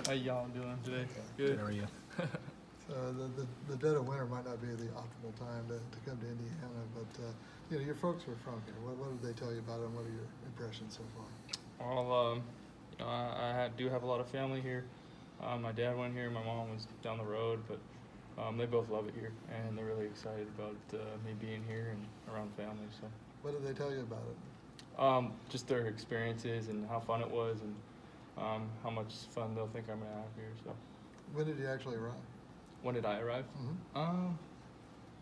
How y'all doing today? Good. How are you? The dead of winter might not be the optimal time to come to Indiana, but you know, your folks are from here. What did they tell you about it, and what are your impressions so far? Well, you know, I do have a lot of family here. My dad went here, my mom was down the road, but they both love it here, and they're really excited about me being here and around family. So. What did they tell you about it? Just their experiences and how fun it was, and how much fun they'll think I'm gonna have here. So. When did you actually arrive? When did I arrive? Mm-hmm.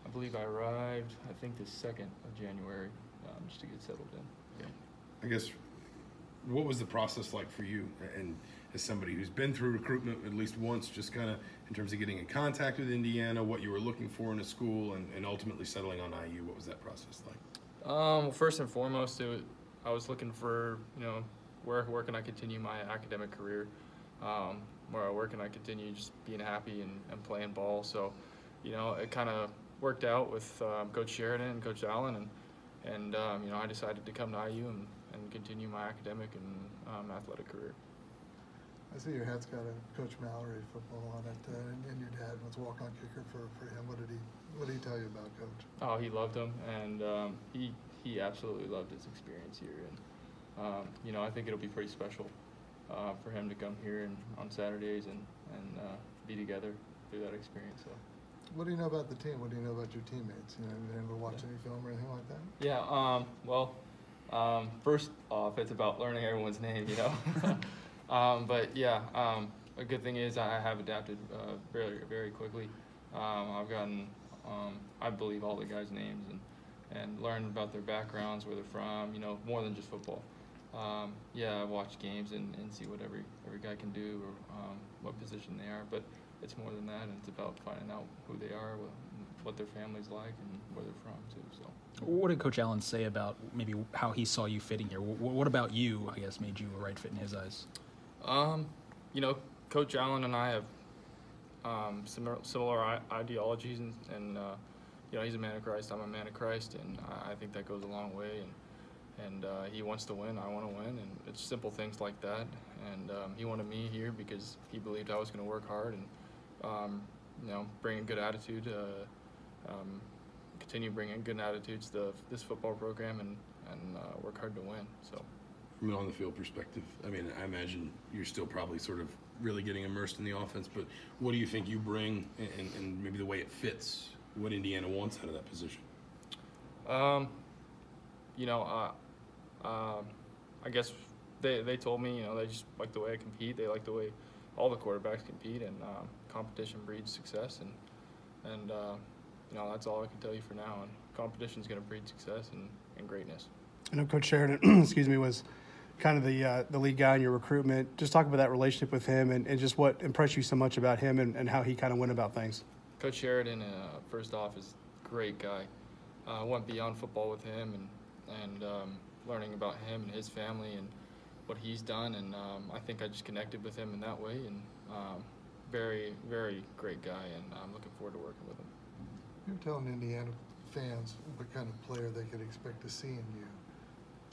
I believe I arrived, I think the 2nd of January, just to get settled in. Yeah. I guess, what was the process like for you, and as somebody who's been through recruitment at least once, just kind of in terms of getting in contact with Indiana, what you were looking for in a school, and ultimately settling on IU? What was that process like? Well, first and foremost, I was looking for, you know, where can I continue my academic career, where can I continue just being happy and playing ball. So, you know, it kind of worked out with Coach Sheridan and Coach Allen, and you know, I decided to come to IU and continue my academic and athletic career. I see your hat's got a Coach Mallory football on it, and your dad was walk-on kicker for him. What did he tell you about Coach? Oh, he loved him, and he absolutely loved his experience here, and you know, I think it'll be pretty special for him to come here and on Saturdays and be together through that experience. So. What do you know about the team? What do you know about your teammates? You know, have you ever watched any film or anything like that? Yeah. Well, first off, it's about learning everyone's name, you know. But yeah, a good thing is I have adapted very, very quickly. I've gotten, I believe, all the guys' names and learned about their backgrounds, where they're from, you know, more than just football. Yeah, I watch games and see what every guy can do, or what position they are, but it's more than that, and it's about finding out who they are, what their family's like, and where they're from too. So. What did Coach Allen say about maybe how he saw you fitting here? What about you, I guess, made you a right fit in his eyes? You know, Coach Allen and I have similar ideologies, and you know, he's a man of Christ, I'm a man of Christ, and I think that goes a long way. And he wants to win, I want to win, and it's simple things like that. And he wanted me here because he believed I was going to work hard and you know, bring a good attitude, continue bringing good attitudes to this football program, and work hard to win. So. From an on-the-field perspective, I mean, I imagine you're still probably sort of really getting immersed in the offense, but what do you think you bring, and maybe the way it fits what Indiana wants out of that position? You know, I guess they told me, you know, they just like the way I compete. They like the way all the quarterbacks compete, and competition breeds success, and you know, that's all I can tell you for now. And competition is going to breed success and greatness. I know Coach Sheridan, excuse me, was kind of the lead guy in your recruitment. Just talk about that relationship with him, and just what impressed you so much about him, and how he kind of went about things. Coach Sheridan, first off, is a great guy. Went beyond football with him, and learning about him and his family and what he's done, and I think I just connected with him in that way, and very, very great guy, and I'm looking forward to working with him. You're telling Indiana fans what kind of player they could expect to see in you.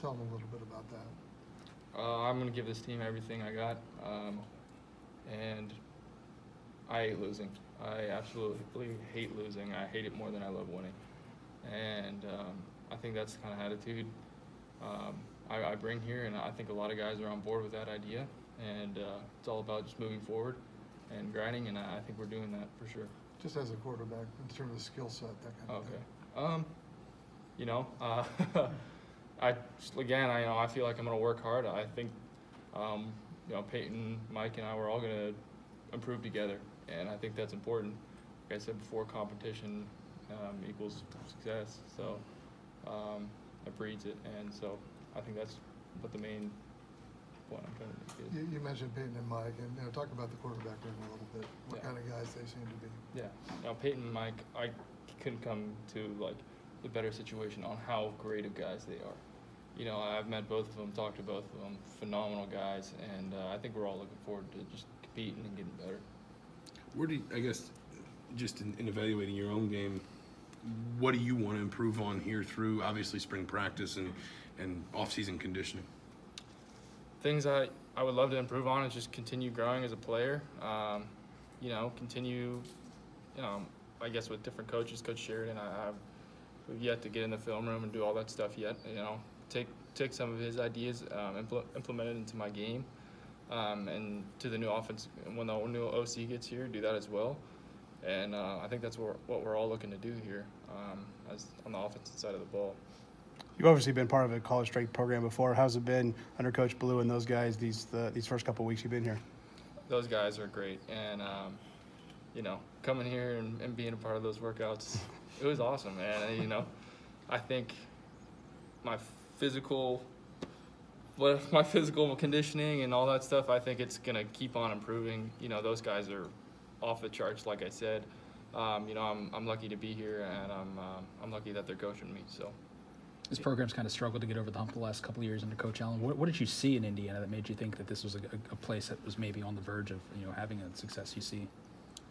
Tell them a little bit about that. I'm going to give this team everything I got, and I hate losing. I absolutely hate losing. I hate it more than I love winning, and I think that's the kind of attitude I bring here, and I think a lot of guys are on board with that idea, and it's all about just moving forward and grinding, and I think we're doing that for sure. Just as a quarterback, in terms of skill set, that kind of thing. You know, I feel like I'm going to work hard. I think, you know, Peyton, Mike, and I, we're all going to improve together, and I think that's important. Like I said before, competition equals success, so it breeds it, and so I think that's what the main point I'm trying to make is. You mentioned Peyton and Mike, and you know, talk about the quarterback room a little bit. What kind of guys they seem to be. Yeah. Now Peyton and Mike, I couldn't come to like the better situation on how great of guys they are. You know, I've met both of them, talked to both of them, phenomenal guys, and I think we're all looking forward to just competing and getting better. Where do you, I guess, just in evaluating your own game, what do you want to improve on here through obviously spring practice and off-season conditioning? Things I I would love to improve on is just continue growing as a player. You know, continue, you know, I guess with different coaches, Coach Sheridan, we've yet to get in the film room and do all that stuff yet. You know, take some of his ideas, implement it into my game, and to the new offense when the new OC gets here, do that as well. And I think that's what we're all looking to do here, as on the offensive side of the ball. You've obviously been part of a college strength program before. How's it been under Coach Blue and those guys these first couple of weeks you've been here? Those guys are great, and you know, coming here and being a part of those workouts, it was awesome, man. You know, I think my physical conditioning and all that stuff, I think it's gonna keep on improving. You know, those guys are off the charts, like I said. You know, I'm lucky to be here, and I'm lucky that they're coaching me. So. This program's kind of struggled to get over the hump the last couple of years under Coach Allen. What did you see in Indiana that made you think that this was a place that was maybe on the verge of, you know, having a success you see?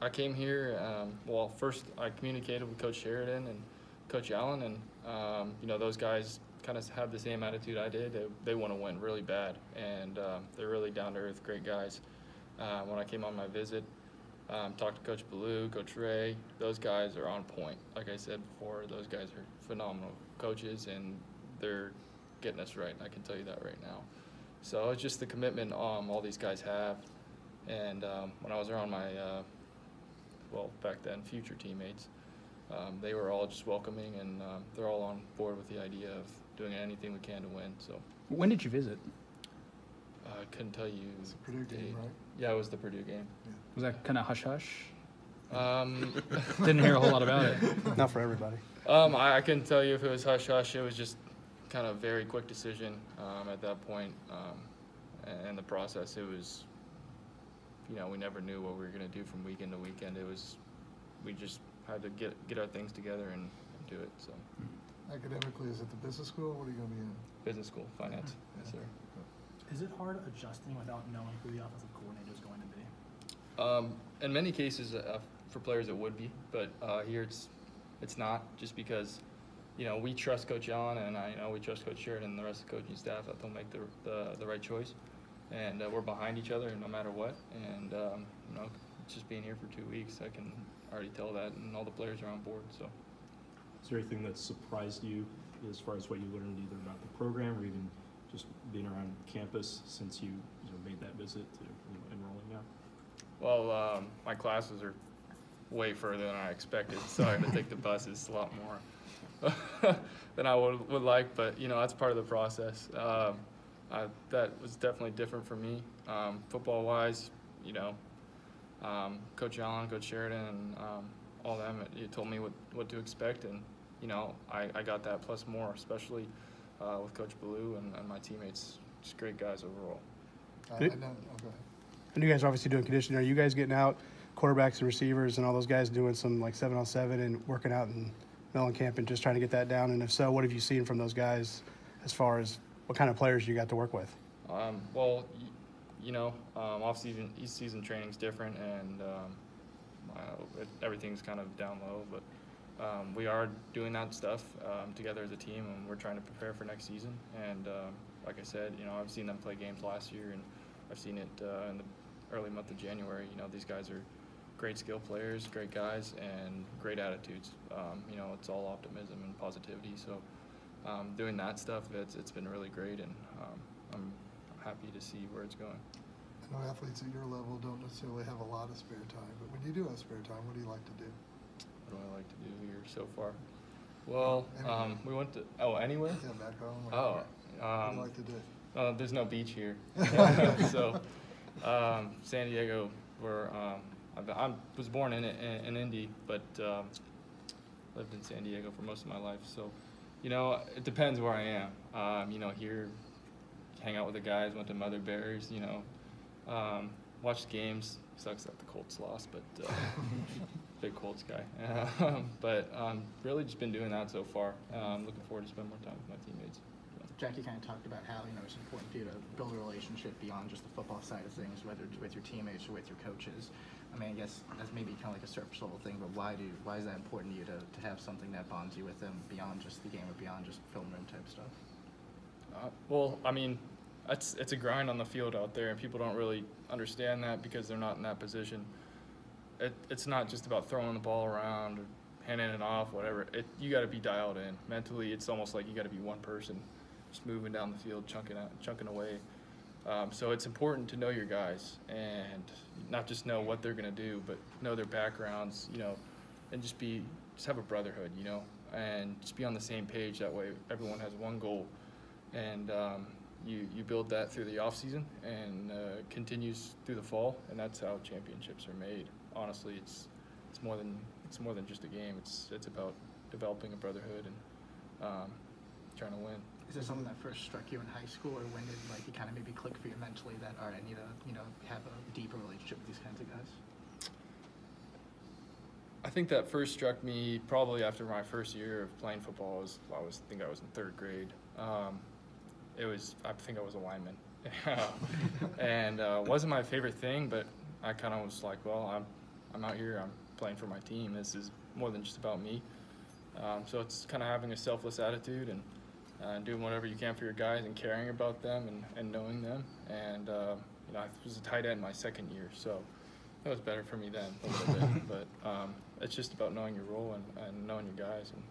I came here, well, first I communicated with Coach Sheridan and Coach Allen, and you know, those guys kind of have the same attitude I did. They want to win really bad, and they're really down-to-earth, great guys. When I came on my visit, talked to Coach Ballou, Coach Ray, those guys are on point. Like I said before, those guys are phenomenal coaches, and they're getting us right. I can tell you that right now. So it's just the commitment all these guys have. And when I was around my, well, back then, future teammates, they were all just welcoming, and they're all on board with the idea of doing anything we can to win. So. When did you visit? I couldn't tell you. It's a Purdue game, right? Yeah, it was the Purdue game. Yeah. Was that kind of hush-hush? Didn't hear a whole lot about it. Not for everybody. I couldn't tell you if it was hush-hush. It was just kind of a very quick decision at that point. And the process, it was, you know, we never knew what we were going to do from weekend to weekend. It was, we just had to get our things together and do it. So. Academically, is it the business school? What are you going to be in? Business school, finance. Yeah. Yes, sir. Is it hard adjusting without knowing who the offensive coordinator is going to be? In many cases, for players, it would be, but here it's not, just because, you know, we trust Coach Allen, and we trust Coach Sheridan and the rest of the coaching staff that they'll make the right choice, and we're behind each other no matter what. And you know, just being here for 2 weeks, I can already tell that, and all the players are on board. So. Is there anything that surprised you as far as what you learned either about the program or even just being around campus since you made that visit to enrolling now? Well, my classes are way further than I expected, so I had to take the buses a lot more than I would like, but you know, that's part of the process. That was definitely different for me. Football-wise, you know, Coach Allen, Coach Sheridan, and all them, it told me what to expect, and you know, I got that plus more, especially with Coach Ballou and my teammates. Just great guys overall. I know. Oh, go ahead. And you guys are obviously doing conditioning. Are you guys getting out, quarterbacks and receivers and all those guys doing some like 7-on-7 and working out in Mellon Camp and just trying to get that down? And if so, what have you seen from those guys as far as what kind of players you got to work with? Well, you know, off-season, season training's different, and everything's kind of down low, but we are doing that stuff together as a team, and we're trying to prepare for next season. And like I said, you know, I've seen them play games last year, and I've seen it in the early month of January. You know, these guys are great skill players, great guys, and great attitudes. You know, it's all optimism and positivity. So doing that stuff, it's been really great, and I'm happy to see where it's going. I know athletes at your level don't necessarily have a lot of spare time, but when you do have spare time, what do you like to do? What do I like to do here so far? Well, we went to anywhere. Yeah, back home. Oh, what do you like to do? there's no beach here, so San Diego. Where I was born in Indy, but lived in San Diego for most of my life. So, you know, it depends where I am. You know, here, hang out with the guys. Went to Mother Bears. You know, watched games. Sucks that the Colts lost, but big Colts guy. But really just been doing that so far. Looking forward to spend more time with my teammates. Jackie kind of talked about how, you know, it's important for you to build a relationship beyond just the football side of things, whether it's with your teammates or with your coaches. I mean, I guess that's maybe kind of like a surface level thing, but why is that important to you to have something that bonds you with them beyond just the game or beyond just film room type stuff? Well, I mean, it's a grind on the field out there, and people don't really understand that because they're not in that position. It's not just about throwing the ball around, or handing it off, whatever. You got to be dialed in mentally. It's almost like you got to be one person, just moving down the field, chunking away. So it's important to know your guys and not just know what they're gonna do, but know their backgrounds, you know, and just have a brotherhood, you know, and just be on the same page. That way, everyone has one goal, and you build that through the off season and continues through the fall, and that's how championships are made. Honestly, it's more than just a game. It's about developing a brotherhood and trying to win. Is there something that first struck you in high school, or when did like it kind of maybe click for you mentally that, all right, I need to have a deeper relationship with these kinds of guys? I think that first struck me probably after my first year of playing football. I think I was in third grade. I think I was a lineman, and wasn't my favorite thing, but I kind of was like, well, I'm out here, I'm playing for my team. This is more than just about me. So it's kind of having a selfless attitude and doing whatever you can for your guys and caring about them and knowing them. And I was a tight end my second year, so it was better for me then a little bit. But it's just about knowing your role and knowing your guys and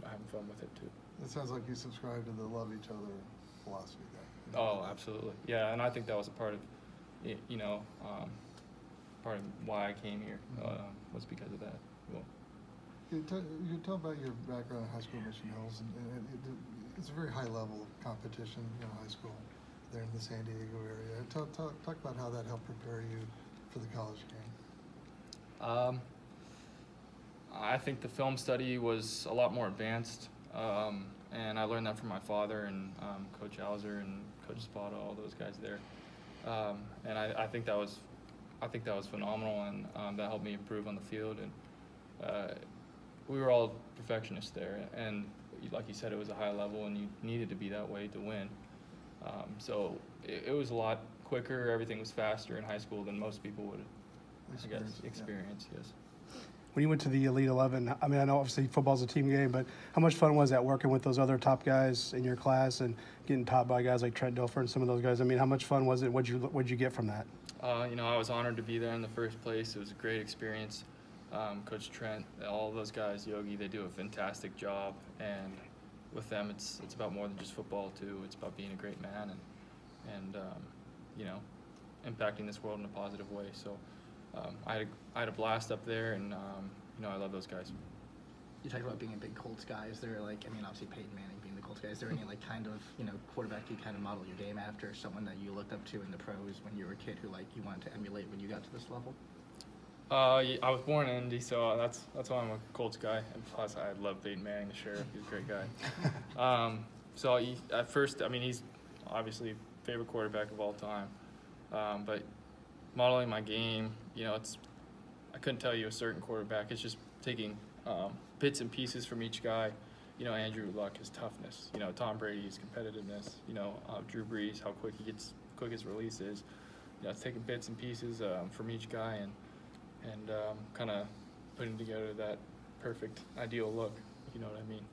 having fun with it too. It sounds like you subscribe to the love each other philosophy there. Oh, absolutely. Yeah, and I think that was a part of, part of why I came here was because of that. Well, you tell about your background in high school Mission Hills, and it's a very high level of competition, high school there in the San Diego area. Talk about how that helped prepare you for the college game. I think the film study was a lot more advanced, and I learned that from my father and Coach Hauser and Coach Spada, all those guys there. And I think that was phenomenal, and that helped me improve on the field. And we were all perfectionists there, and like you said, it was a high level, and you needed to be that way to win. So it was a lot quicker. Everything was faster in high school than most people would, experience. Yes. When you went to the Elite 11, I mean, I know obviously football's a team game, but how much fun was that working with those other top guys in your class and getting taught by guys like Trent Dilfer and some of those guys? I mean, how much fun was it? What'd you get from that? I was honored to be there in the first place. It was a great experience. Coach Trent, all those guys, Yogi, they do a fantastic job. And with them, it's about more than just football too. It's about being a great man and impacting this world in a positive way. So I had a blast up there, and I love those guys. You talked about being a big Colts guy. Is there obviously Peyton Manning being the Colts guy, is there any kind of quarterback you kind of model your game after, someone that you looked up to in the pros when you were a kid who you wanted to emulate when you got to this level? I was born in Indy, so that's why I'm a Colts guy. And plus, I love Peyton Manning, the sheriff. He's a great guy. So at first, he's obviously a favorite quarterback of all time. But modeling my game, I couldn't tell you a certain quarterback. It's just taking bits and pieces from each guy. Andrew Luck, his toughness. Tom Brady, his competitiveness. Drew Brees, how quick his release is. It's taking bits and pieces from each guy and kind of putting together that perfect, ideal look, if you know what I mean.